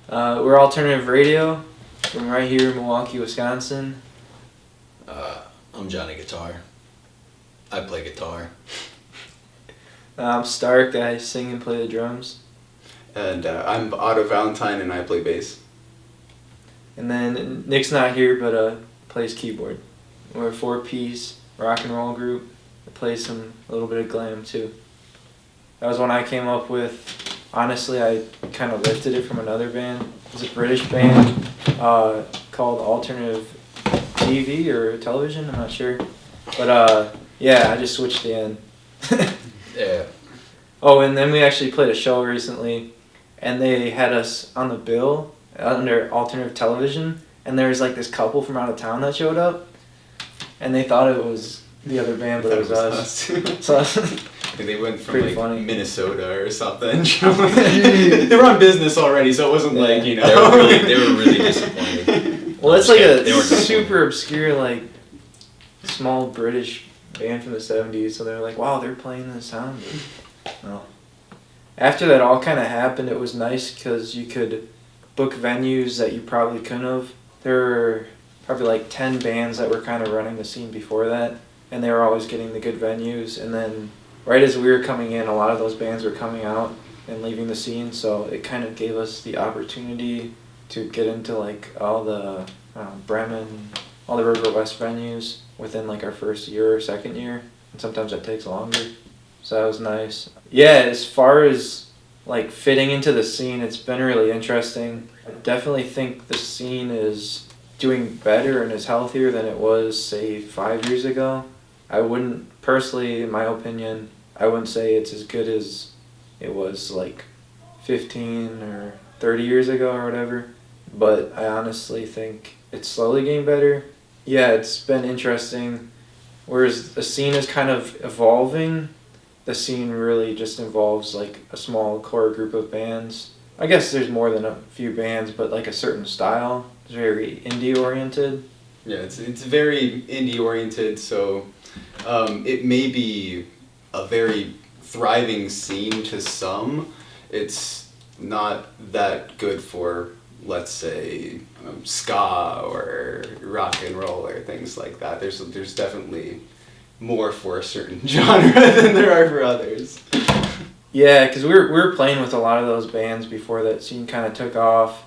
We're alternative radio from right here in Milwaukee, Wisconsin. I'm Johnny Guitar. I play guitar. I'm Stark. I sing and play the drums. And I'm Otto Valentine, and I play bass. And then Nick's not here, but plays keyboard. We're a 4-piece rock and roll group that plays a little bit of glam too. That was one I came up with. Honestly, I kind of lifted it from another band. It's a British band called Alternative TV or Television, I'm not sure. But yeah, I just switched the end. Yeah. Oh, and then we actually played a show recently, and they had us on the bill under Alternative Television, and there was like this couple from out of town that showed up, and they thought it was the other band, but it was us. So they went from pretty like funny. Minnesota or something. They were on business already, so it wasn't like, you know. They were really disappointed. Well, it's like They were a disappointed. super obscure, like, small British band from the 70s, so they're like, wow, they're playing this sound. But no. After that all kind of happened, it was nice because you could book venues that you probably couldn't have. There were probably like 10 bands that were kind of running the scene before that, and they were always getting the good venues. And then right as we were coming in, a lot of those bands were coming out and leaving the scene, so it kind of gave us the opportunity to get into like all the Bremen, all the River West venues within like our first year or second year, and sometimes that takes longer. So that was nice. Yeah, as far as like fitting into the scene, it's been really interesting. I definitely think the scene is doing better and is healthier than it was, say, 5 years ago. I wouldn't, personally, in my opinion, I wouldn't say it's as good as it was like 15 or 30 years ago or whatever. But I honestly think it's slowly getting better. Yeah, it's been interesting. Whereas the scene is kind of evolving, the scene really just involves like a small core group of bands. I guess there's more than a few bands, but like a certain style. It's very indie oriented. Yeah, it's very indie oriented, so it may be a very thriving scene to some. It's not that good for, let's say, ska or rock and roll or things like that. There's definitely more for a certain genre than there are for others. Yeah, because we were playing with a lot of those bands before that scene kind of took off.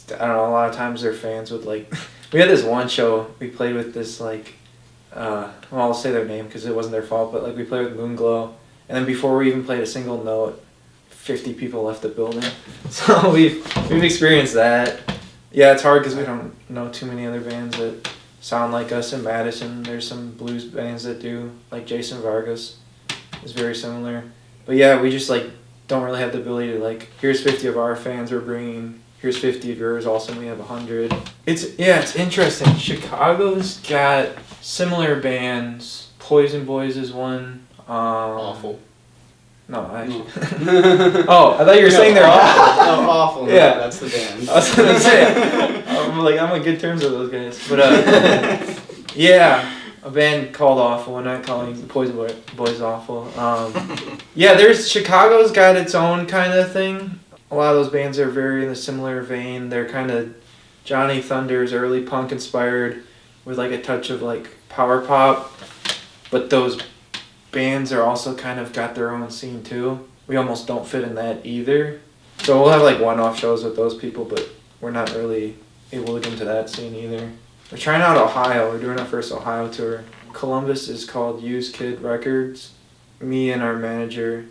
I don't know, a lot of times their fans would like... We had this one show, we played with this like... well, I'll say their name because it wasn't their fault, but like we played with Moonglow, and then before we even played a single note, 50 people left the building. So we've experienced that. Yeah, it's hard because we don't know too many other bands that sound like us in Madison. There's some blues bands that do, like Jason Vargas is very similar. But yeah, we just like don't really have the ability to like, here's 50 of our fans we're bringing, here's 50 of yours, also we have 100. It's interesting. Chicago's got similar bands. Poison Boys is one. Awful. No, actually. Oh, I thought you were saying they're awful. No, awful. No, Yeah. that's the band. I was gonna say, I'm on good terms with those guys. But yeah, a band called Awful. We're not calling the Poison Boys Awful. Yeah, Chicago's got its own kind of thing. A lot of those bands are very in a similar vein. They're kind of Johnny Thunder's early punk inspired with like a touch of like power pop. But those bands are also kind of got their own scene too. We almost don't fit in that either. So we'll have like one-off shows with those people, but we're not really able to get into that scene either. We're trying out Ohio. We're doing our first Ohio tour. Columbus is called Used Kid Records. Me and our manager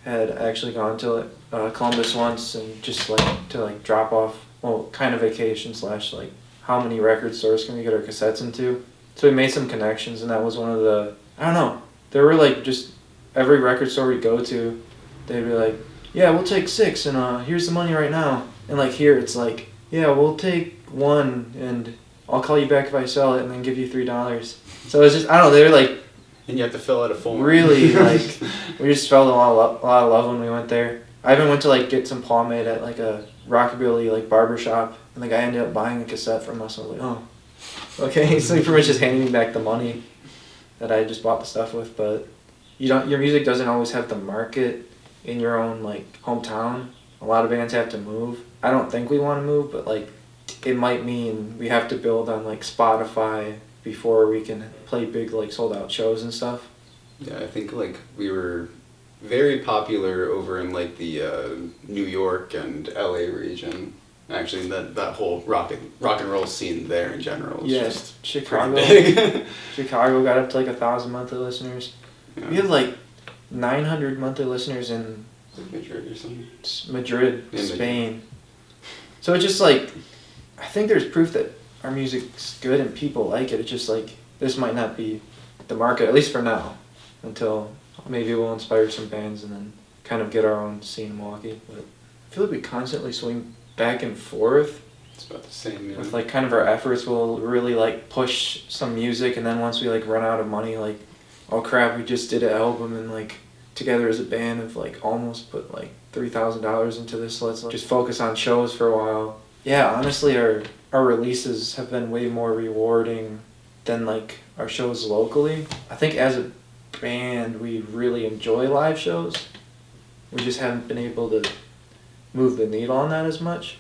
had actually gone to Columbus once and just like to like drop off, well, kind of vacation / like how many record stores can we get our cassettes into. So we made some connections, and that was one of the, I don't know, there were like just every record store we go to, they'd be like, yeah, we'll take 6 and here's the money right now. And like here it's like, yeah, we'll take 1 and I'll call you back if I sell it and then give you $3. So it's just, I don't know, they were like, And you have to fill out a form. really like, we just felt a lot of love when we went there. I even went to like get some pomade at like a rockabilly like barber shop, and the guy ended up buying a cassette from us. I was like, oh, okay. So he pretty much just handed me back the money that I just bought the stuff with. But your music doesn't always have the market in your own like hometown. A lot of bands have to move. I don't think we want to move, but like it might mean we have to build on like Spotify before we can play big like sold out shows and stuff. Yeah, I think like we were very popular over in like the New York and LA region. Actually, that whole rock and roll scene there in general is just Chicago. pretty big. Chicago got up to like 1,000 monthly listeners. Yeah. We had like 900 monthly listeners in Madrid or something. Madrid, In Spain. So it's just like, I think there's proof that our music's good and people like it. It's just like, this might not be the market, at least for now, until maybe we'll inspire some bands and then kind of get our own scene in Milwaukee. But I feel like we constantly swing back and forth. It's about the same. Yeah. With like kind of our efforts, we'll really like push some music, and then once we like run out of money, like, oh crap, we just did an album and like together as a band have like almost put like $3,000 into this, so let's just focus on shows for a while. Yeah, honestly, our releases have been way more rewarding than like our shows locally. I think as a band, we really enjoy live shows. We just haven't been able to move the needle on that as much.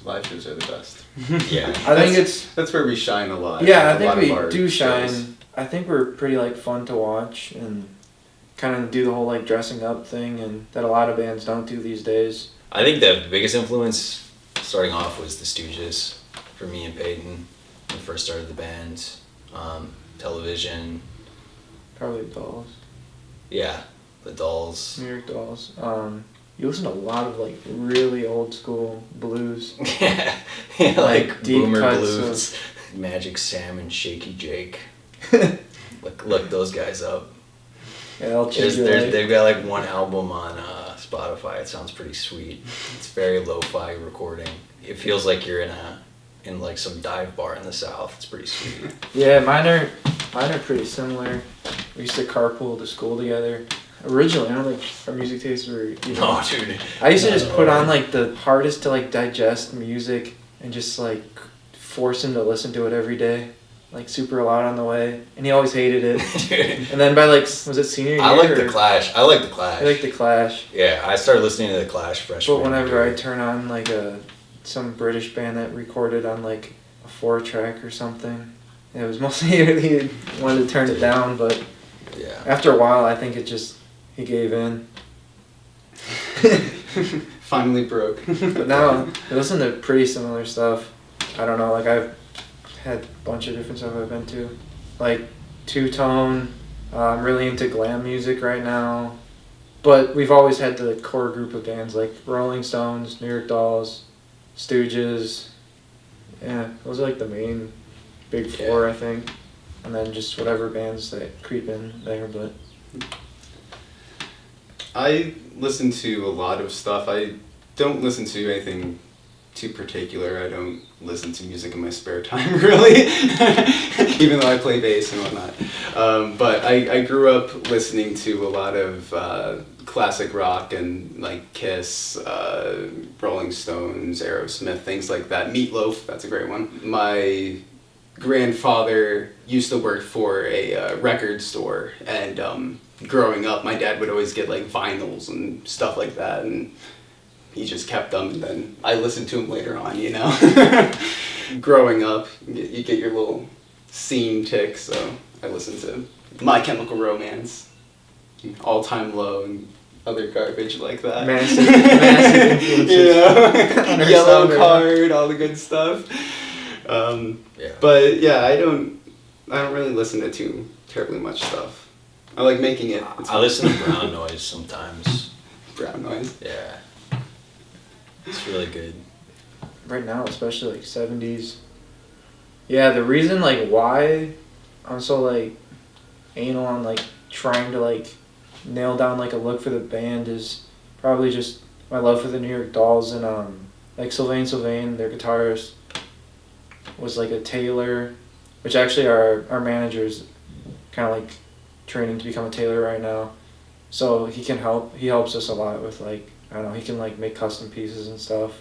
Live shows are the best. Yeah. I think that's where we shine a lot. Yeah, Like, I a lot think of we our do shine. shows. I think we're pretty like fun to watch and kind of do the whole like dressing up thing, and that a lot of bands don't do these days. I think the biggest influence starting off was the Stooges for me and Peyton when we first started the band. Television, Probably Dolls, yeah, the Dolls. New York Dolls. You listen to a lot of like really old school blues. Yeah, like Like deep Boomer cuts Blues, Magic Sam and Shaky Jake. Look those guys up. Yeah, they'll change your life. They've got like one album on Spotify. It sounds pretty sweet. It's very lo-fi recording. It feels like you're in like some dive bar in the South. It's pretty sweet. Yeah, mine are pretty similar. We used to carpool to school together. Originally, I don't think our music tastes were even. No, dude. I used to just put on like the hardest to like digest music and just like force him to listen to it every day, like super loud on the way, and he always hated it. Dude. And then by like, was it senior year? I like or- the Clash. I like the I Clash. like the Clash. Yeah, I started listening to the Clash freshman But whenever I year. turn on like some British band that recorded on like a 4-track or something, it was mostly he wanted to turn it down, but Yeah. after a while I think he gave in. Finally broke. But now I listen to pretty similar stuff. I don't know, like I've had a bunch of different stuff I've been to. Like two-tone, I'm really into glam music right now. But we've always had the core group of bands like Rolling Stones, New York Dolls, Stooges. Yeah, those are like the main big four, I think. And then just whatever bands that creep in there, but... I listen to a lot of stuff. I don't listen to anything too particular. I don't listen to music in my spare time, really, even though I play bass and whatnot. But I grew up listening to a lot of classic rock and like Kiss, Rolling Stones, Aerosmith, things like that. Meatloaf, that's a great one. My grandfather used to work for a record store, and growing up, my dad would always get like vinyls and stuff like that, and he just kept them, and then I listened to him later on, you know. Growing up, you get your little scene tick, so I listened to My Chemical Romance, All Time Low, and other garbage like that. Massive influences. Yeah. On Yellow our sound, Card, all the good stuff. Yeah. But yeah, I don't really listen to too terribly much stuff. I like making it. It's I fun. listen to brown noise sometimes. Brown noise. Yeah. It's really good. Right now, especially like 70s. Yeah, the reason like why I'm so like anal on like trying to like nail down like a look for the band is probably just my love for the New York Dolls, and like Sylvain, their guitarist, was like a tailor, which actually our manager's kind of like training to become a tailor right now. So he helps us a lot with like, I don't know, he can like make custom pieces and stuff,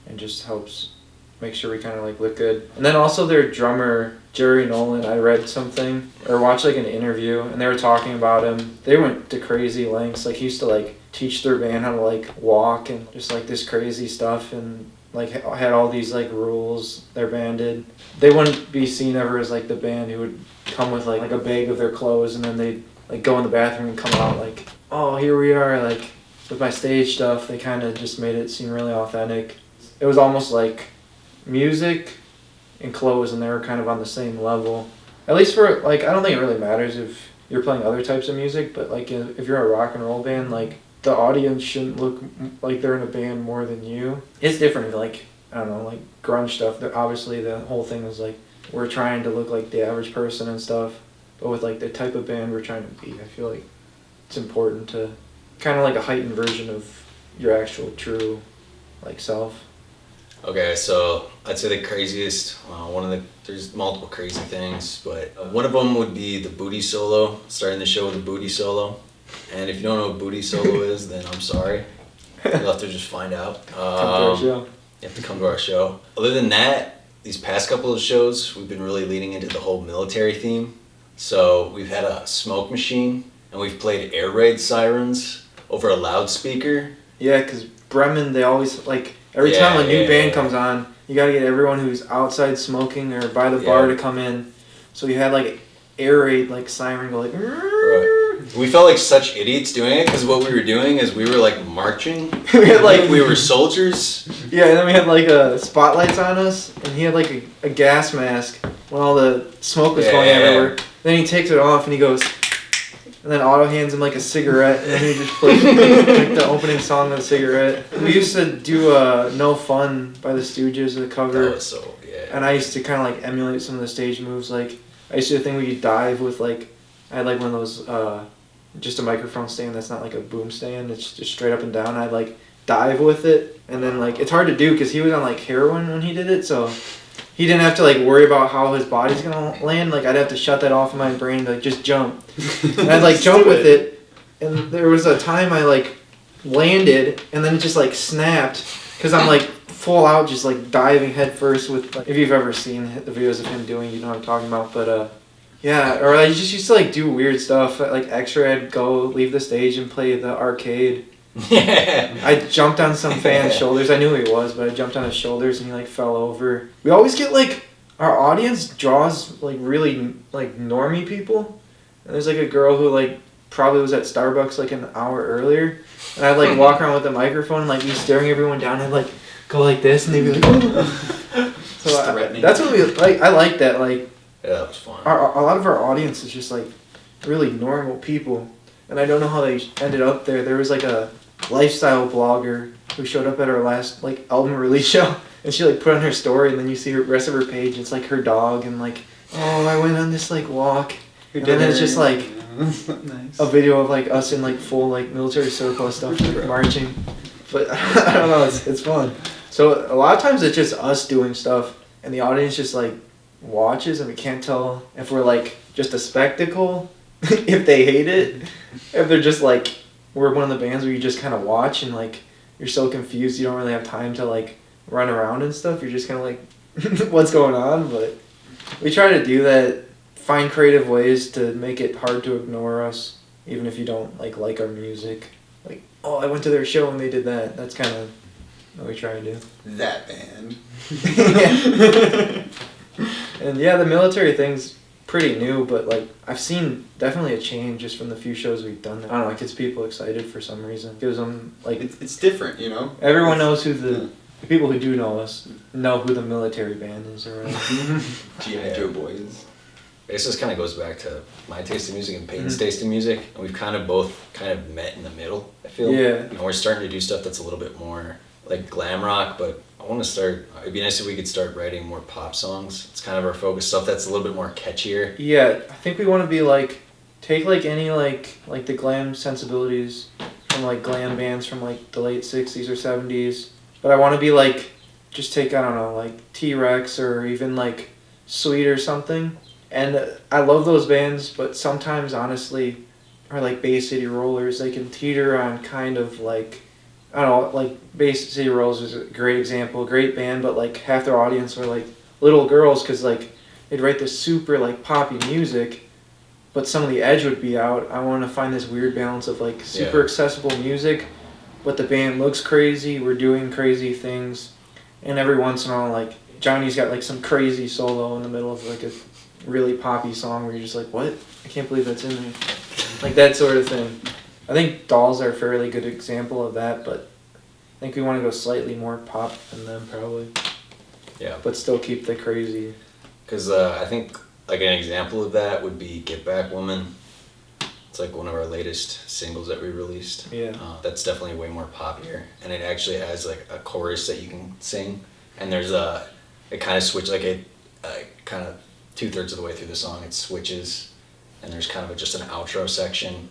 and just helps make sure we kind of like look good. And then also their drummer, Jerry Nolan, I read something or watched like an interview, and they were talking about him. They went to crazy lengths. Like he used to like teach their band how to like walk and just like this crazy stuff, and like had all these like rules their band did. They wouldn't be seen ever as like the band who would come with like a bag of their clothes and then they'd like go in the bathroom and come out like, oh, here we are, like with my stage stuff. They kind of just made it seem really authentic. It was almost like music and clothes, and they were kind of on the same level. At least for like, I don't think it really matters if you're playing other types of music, but like if you're a rock and roll band, like the audience shouldn't look like they're in a band more than you. It's different, like, I don't know, like grunge stuff. Obviously the whole thing was like, we're trying to look like the average person and stuff, but with like the type of band we're trying to be, I feel like it's important to kind of like a heightened version of your actual true like self. Okay, so I'd say the craziest, there's multiple crazy things, but one of them would be the booty solo, starting the show with a booty solo. And if you don't know what booty solo is, then I'm sorry. You'll have to just find out. Come to our show. You have to come to our show. Other than that, these past couple of shows, we've been really leaning into the whole military theme. So we've had a smoke machine, and we've played air raid sirens over a loudspeaker. Yeah, because Bremen, they always, like, every time a new band comes on, you got to get everyone who's outside smoking or by the bar to come in. So we had, like, air raid, like, siren go, like... Right. We felt like such idiots doing it, because what we were doing is we were, like, marching. We had, like... we were soldiers. Yeah, and then we had, like, spotlights on us, and he had, like, a gas mask when all the smoke was going everywhere. Then he takes it off, and he goes... And then Otto hands him like a cigarette, and then he just plays like the opening song of the cigarette. We used to do No Fun by the Stooges, the cover. That was so, yeah. And I used to kind of like emulate some of the stage moves. Like, I used to think we could dive with like, I had like one of those, just a microphone stand that's not like a boom stand, it's just straight up and down. I'd like dive with it, and then like, it's hard to do because he was on like heroin when he did it, so... He didn't have to like worry about how his body's gonna land. Like I'd have to shut that off in my brain and like just jump. And I'd like jump with it. And there was a time I like landed and then it just like snapped because I'm like full out just like diving head first with. Like, if you've ever seen the videos of him doing, you know what I'm talking about. But yeah, or I just used to like do weird stuff. Like X-Ray, I'd go leave the stage and play the arcade. I jumped on some fan's shoulders. I knew who he was, but I jumped on his shoulders and he like fell over. We always get like, our audience draws like really like normie people. And there's like a girl who like probably was at Starbucks like an hour earlier. And I'd like walk around with the microphone and like be staring everyone down and like go like this and they'd be like, oh. So that's what we like. I like that. Like, yeah, that was fun. A lot of our audience is just like really normal people. And I don't know how they ended up there. There was like a lifestyle blogger who showed up at our last like album release show, and she like put on her story, and then you see her rest of her page. It's like her dog, and like, oh, I went on this like walk, and then it's just like nice. A video of like us in like full like military surplus stuff, like marching. But I don't know, it's fun. So a lot of times it's just us doing stuff, and the audience just like watches, and we can't tell if we're like just a spectacle, if they hate it, if they're just like. We're one of the bands where you just kind of watch and like you're so confused you don't really have time to like run around and stuff. You're just kind of like, what's going on? But we try to do that, find creative ways to make it hard to ignore us, even if you don't like our music. Like, oh, I went to their show and they did that. That's kind of what we try to do. That band. And yeah, the military thing's pretty new, but like I've seen definitely a change just from the few shows we've done. I don't know, it gets people excited for some reason. Gives them like it's different, you know. Everyone knows who the people who do know us know who the military band is, or G.I. Joe boys. I guess this kind of goes back to my taste in music and Peyton's taste in music, and we've kind of both kind of met in the middle. I feel. Yeah. You know, we're starting to do stuff that's a little bit more like glam rock, but I want to start. It'd be nice if we could start writing more pop songs. It's kind of our focus, stuff that's a little bit more catchier. Yeah, I think we want to be like, take like any like the glam sensibilities from like glam bands from like the late 60s or 70s, but I want to be like, just take, I don't know, like T-Rex or even like Sweet or something. And I love those bands, but sometimes honestly, or like Bay City Rollers, they can teeter on kind of like, I don't know, like Bay City Rollers is a great example, great band, but like half their audience were like little girls because like they'd write this super like poppy music, but some of the edge would be out. I want to find this weird balance of like super accessible music, but the band looks crazy. We're doing crazy things, and every once in a while, like Johnny's got like some crazy solo in the middle of like a really poppy song where you're just like, what? I can't believe that's in there. Like that sort of thing. I think Dolls are a fairly good example of that, but I think we want to go slightly more pop than them probably. Yeah. But still keep the crazy. Because I think like an example of that would be Get Back Woman. It's like one of our latest singles that we released. Yeah. That's definitely way more poppier, and it actually has like a chorus that you can sing, and there's it kind of switch like it kind of 2/3 of the way through the song it switches, and there's kind of just an outro section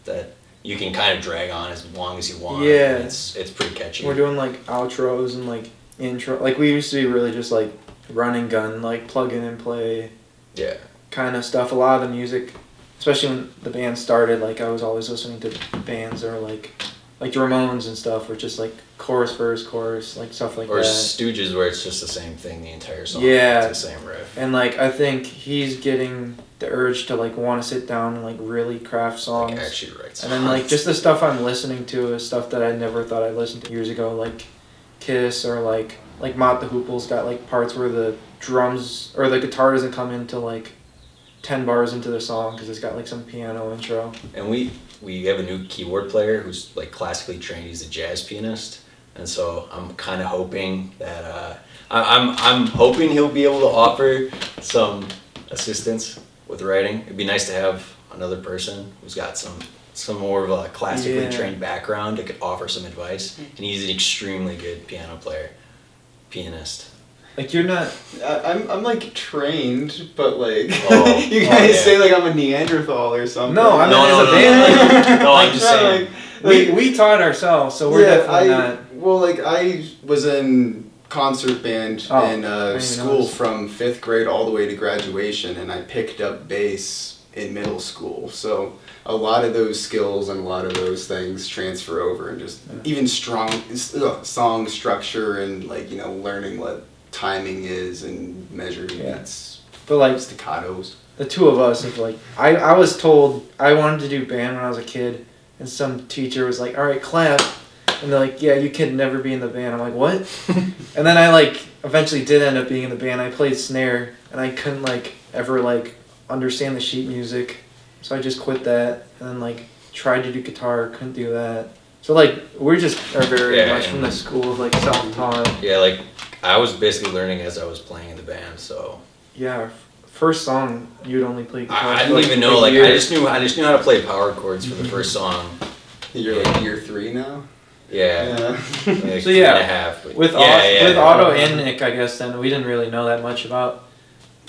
that you can kind of drag on as long as you want. Yeah. It's pretty catchy. We're doing like outros and like intro. Like we used to be really just like run and gun, like plug in and play. Yeah. Kind of stuff. A lot of the music, especially when the band started, like I was always listening to bands or like the Ramones and stuff, were just like chorus, verse, chorus, like stuff like or that. Stooges, where it's just the same thing the entire song. Yeah. It's the same riff. And like I think he's getting the urge to like want to sit down and like really craft songs. Like actually write songs. And then like just the stuff I'm listening to is stuff that I never thought I'd listen to years ago, like Kiss or like Mott the Hoople's got like parts where the drums or the guitar doesn't come into like 10 bars into the song because it's got like some piano intro. And we have a new keyboard player who's like classically trained. He's a jazz pianist, and so I'm kind of hoping that I'm hoping he'll be able to offer some assistance with writing. It'd be nice to have another person who's got some more of a classically trained background that could offer some advice. And he's an extremely good pianist. Like you're not. I'm like trained, but like Oh, you guys say like I'm a Neanderthal or something. No, I'm No, as no, a no, band. No, I'm just saying. We taught ourselves, so we're definitely not. Well, like I was in concert band in school from 5th grade all the way to graduation, and I picked up bass in middle school. So a lot of those skills and a lot of those things transfer over, and just even strong song structure and like learning what timing is and measuring beats. But like staccatos. The two of us, if like I was told I wanted to do band when I was a kid, and some teacher was like, "All right, clap," and they're like, "Yeah, you can never be in the band." I'm like, "What?" And then I like eventually did end up being in the band. I played snare, and I couldn't like ever like understand the sheet music, so I just quit that, and then like tried to do guitar, couldn't do that. So like we just are very much from the school of like self-taught. Yeah, like I was basically learning as I was playing in the band, so. Yeah, our first song you'd only play guitar. I didn't even know. Like I just knew how to play power chords for the first song. You're like year 3 now. Yeah. Yeah. Like So 3.5. But with Otto and Nick, I guess then we didn't really know that much about.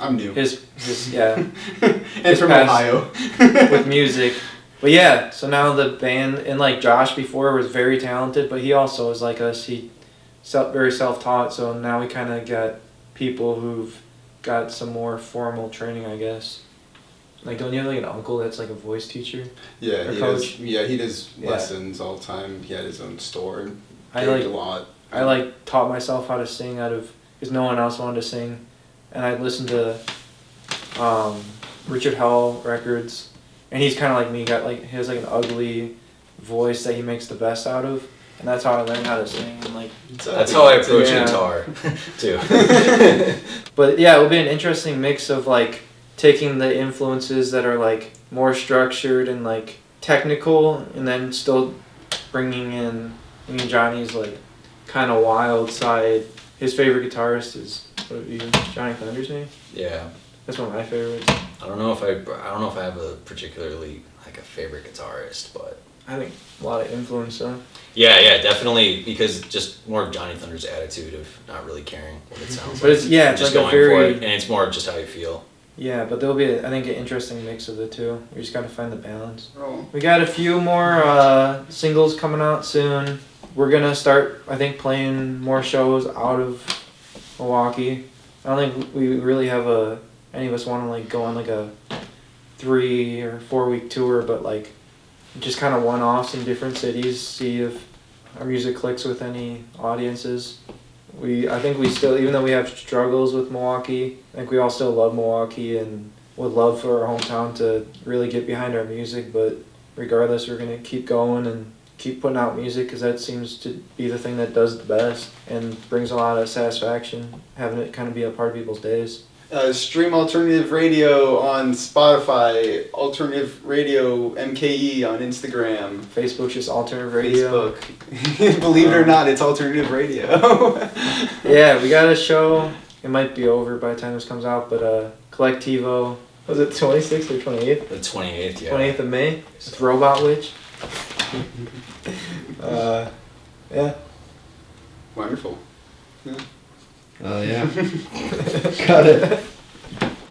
I'm new. His yeah. And from Ohio. With music. But yeah, so now the band, and like Josh before was very talented, but he also was like us. He very self-taught, so now we kind of got people who've got some more formal training, I guess. Like, don't you have like an uncle that's like a voice teacher? Yeah, or he coach? does. Yeah, he does lessons all the time. He had his own store. And I a lot. I like taught myself how to sing because no one else wanted to sing, and I listened to Richard Hell records, and he's kind of like me. He has like an ugly voice that he makes the best out of, and that's how I learned how to sing. And like that's how I approach guitar, too. But yeah, it will be an interesting mix of like taking the influences that are like more structured and like technical, and then still bringing in. I mean, Johnny's like kind of wild side. His favorite guitarist is Johnny Thunders, maybe? Yeah. That's one of my favorites. I don't know if I have a particularly like a favorite guitarist, but I think a lot of influence though. Yeah, definitely, because just more of Johnny Thunder's attitude of not really caring what it sounds but like. It's just like going for very, it, and it's more of just how you feel. Yeah, but there'll be, I think, an interesting mix of the two. We just got to find the balance. Oh. We got a few more singles coming out soon. We're going to start, I think, playing more shows out of Milwaukee. I don't think we really have any of us want to like go on like a 3 or 4 week tour, but like just kind of one-offs in different cities, see if our music clicks with any audiences. I think we still, even though we have struggles with Milwaukee, I think we all still love Milwaukee, and would love for our hometown to really get behind our music, but regardless, we're going to keep going and keep putting out music because that seems to be the thing that does the best and brings a lot of satisfaction, having it kind of be a part of people's days. Stream alternative radio on Spotify, alternative radio MKE on Instagram. Facebook's just alternative radio. Facebook. Believe it or not, it's alternative radio. Yeah, we got a show. It might be over by the time this comes out, but Collectivo, was it 26th or 28th? The 28th, yeah. 28th of May with Robot Witch. Yeah. Wonderful. Oh yeah. Got it.